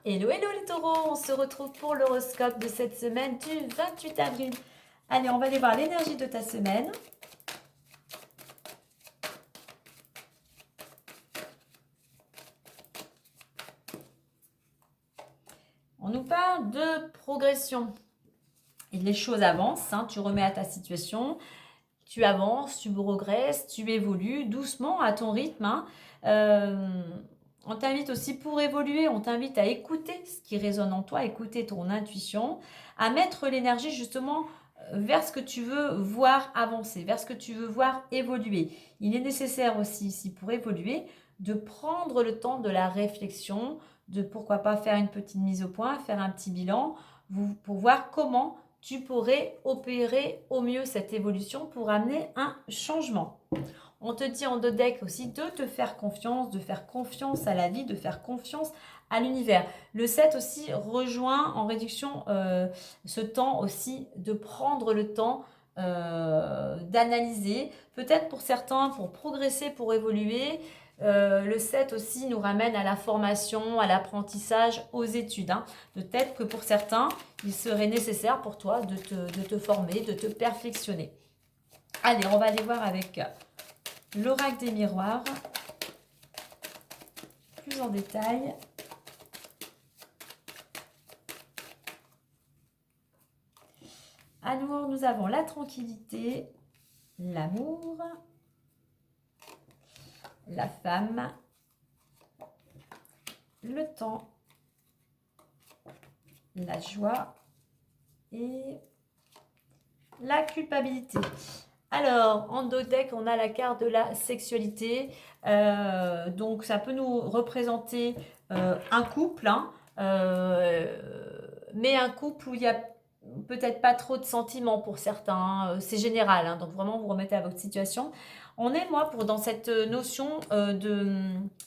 Hello, hello les taureaux, on se retrouve pour l'horoscope de cette semaine du 28 avril. Allez, on va aller voir l'énergie de ta semaine. On nous parle de progression. Et les choses avancent, hein, tu remets à ta situation, tu avances, tu progresses, tu évolues doucement à ton rythme. On t'invite aussi pour évoluer, on t'invite à écouter ce qui résonne en toi, écouter ton intuition, à mettre l'énergie justement vers ce que tu veux voir avancer, vers ce que tu veux voir évoluer. Il est nécessaire aussi ici pour évoluer de prendre le temps de la réflexion, de pourquoi pas faire une petite mise au point, faire un petit bilan pour voir comment tu pourrais opérer au mieux cette évolution pour amener un changement. On te dit en deux decks aussi de te faire confiance, de faire confiance à la vie, de faire confiance à l'univers. Le 7 aussi rejoint en réduction ce temps aussi de prendre le temps d'analyser. Peut-être pour certains, pour progresser, pour évoluer, le 7 aussi nous ramène à la formation, à l'apprentissage, aux études. Peut-être que pour certains, il serait nécessaire pour toi de te former, de te perfectionner. Allez, on va aller voir avec l'oracle des miroirs, plus en détail. À nouveau, nous avons la tranquillité, l'amour, la femme, le temps, la joie et la culpabilité. Alors, en deux decks, on a la carte de la sexualité. Donc, ça peut nous représenter un couple, mais un couple où il y a peut-être pas trop de sentiments pour certains. C'est général, donc vraiment, vous remettez à votre situation. On est, moi, dans cette notion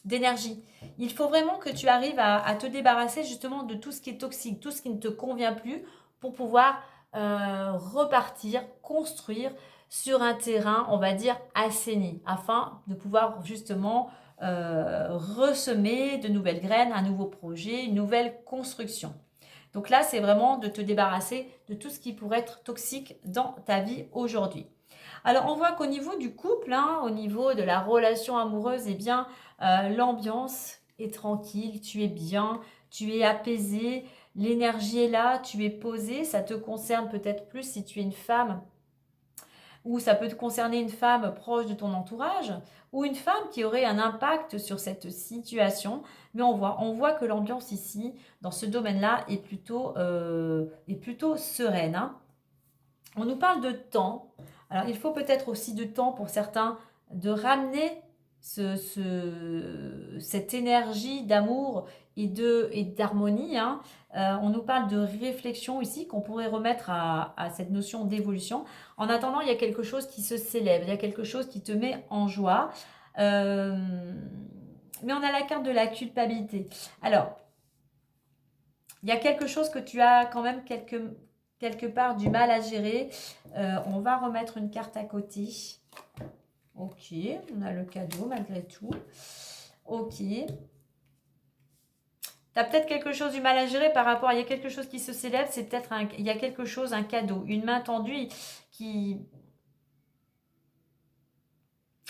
d'énergie. Il faut vraiment que tu arrives à te débarrasser justement de tout ce qui est toxique, tout ce qui ne te convient plus pour pouvoir repartir, construire sur un terrain, on va dire, assaini, afin de pouvoir justement ressemer de nouvelles graines, un nouveau projet, une nouvelle construction. Donc là, c'est vraiment de te débarrasser de tout ce qui pourrait être toxique dans ta vie aujourd'hui. Alors, on voit qu'au niveau du couple, au niveau de la relation amoureuse, eh bien, l'ambiance est tranquille, tu es bien, tu es apaisé, l'énergie est là, tu es posé. Ça te concerne peut-être plus si tu es une femme, ou ça peut te concerner une femme proche de ton entourage, ou une femme qui aurait un impact sur cette situation. Mais on voit que l'ambiance ici, dans ce domaine-là, est plutôt sereine. On nous parle de temps. Alors, il faut peut-être aussi de temps pour certains de ramener cette énergie d'amour et d'harmonie. On nous parle de réflexion ici qu'on pourrait remettre à cette notion d'évolution. En attendant, il y a quelque chose qui se célèbre, il y a quelque chose qui te met en joie. Mais on a la carte de la culpabilité. Alors, il y a quelque chose que tu as quand même quelque part du mal à gérer. On va remettre une carte à côté. Ok, on a le cadeau malgré tout. Ok. Tu as peut-être quelque chose du mal à gérer par rapport à... Il y a quelque chose qui se célèbre, c'est peut-être il y a quelque chose, un cadeau, une main tendue qui...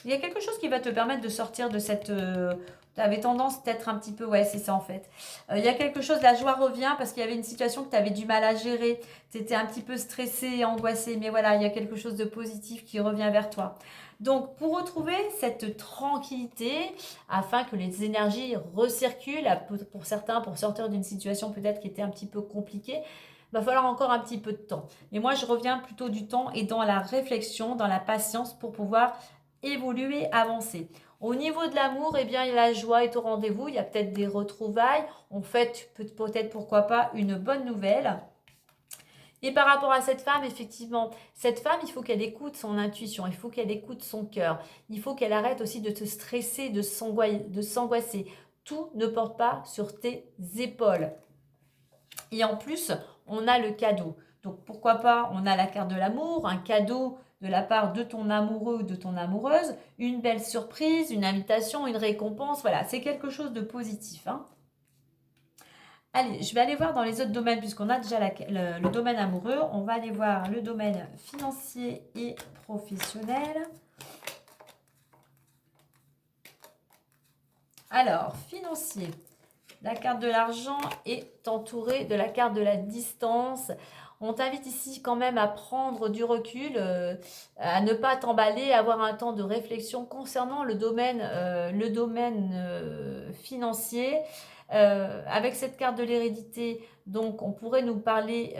Il y a quelque chose qui va te permettre de sortir de cette... tu avais tendance peut-être un petit peu... Ouais, c'est ça en fait. Il y a quelque chose, la joie revient parce qu'il y avait une situation que tu avais du mal à gérer. Tu étais un petit peu stressé et angoissé. Mais voilà, il y a quelque chose de positif qui revient vers toi. Donc, pour retrouver cette tranquillité, afin que les énergies recirculent, pour certains, pour sortir d'une situation peut-être qui était un petit peu compliquée, il va falloir encore un petit peu de temps. Mais moi, je reviens plutôt du temps et dans la réflexion, dans la patience pour pouvoir évoluer, avancer. Au niveau de l'amour, eh bien, la joie est au rendez-vous. Il y a peut-être des retrouvailles. On fête peut-être, pourquoi pas, une bonne nouvelle. Et par rapport à cette femme, effectivement, cette femme, il faut qu'elle écoute son intuition, il faut qu'elle écoute son cœur, il faut qu'elle arrête aussi de te stresser, de s'angoisser. Tout ne porte pas sur tes épaules. Et en plus, on a le cadeau. Donc pourquoi pas, on a la carte de l'amour, un cadeau de la part de ton amoureux ou de ton amoureuse, une belle surprise, une invitation, une récompense. Voilà, c'est quelque chose de positif. Allez, je vais aller voir dans les autres domaines, puisqu'on a déjà le domaine amoureux. On va aller voir le domaine financier et professionnel. Alors, financier. La carte de l'argent est entourée de la carte de la distance. On t'invite ici quand même à prendre du recul, à ne pas t'emballer, à avoir un temps de réflexion concernant le domaine financier. Avec cette carte de l'hérédité, donc on pourrait nous parler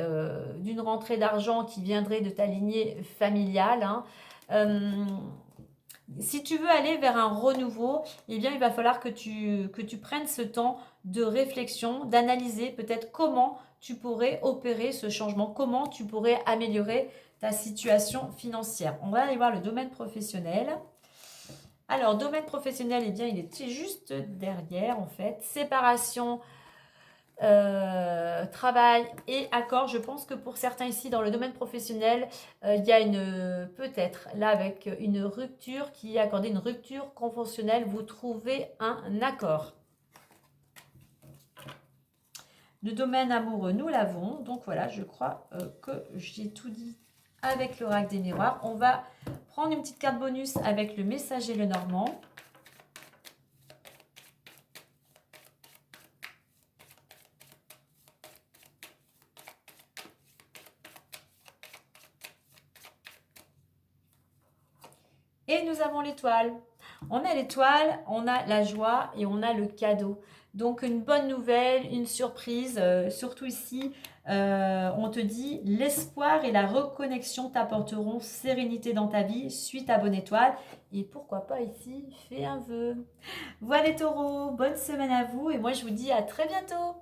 d'une rentrée d'argent qui viendrait de ta lignée familiale. Hein. Si tu veux aller vers un renouveau, eh bien, il va falloir que tu prennes ce temps de réflexion, d'analyser peut-être comment tu pourrais opérer ce changement, comment tu pourrais améliorer ta situation financière. On va aller voir le domaine professionnel. Alors, domaine professionnel, eh bien, il est juste derrière, en fait. Séparation, travail et accord. Je pense que pour certains ici, dans le domaine professionnel, il y a peut-être là avec une rupture qui est accordée, une rupture conventionnelle. Vous trouvez un accord. Le domaine amoureux, nous l'avons. Donc voilà, je crois que j'ai tout dit avec l'oracle des miroirs. On va prendre une petite carte bonus avec le messager le Normand. Et nous avons l'étoile. On a l'étoile, on a la joie et on a le cadeau. Donc une bonne nouvelle, une surprise, surtout ici, on te dit l'espoir et la reconnexion t'apporteront sérénité dans ta vie, suis ta bonne étoile et pourquoi pas ici, fais un vœu. Voilà les taureaux, bonne semaine à vous et moi je vous dis à très bientôt.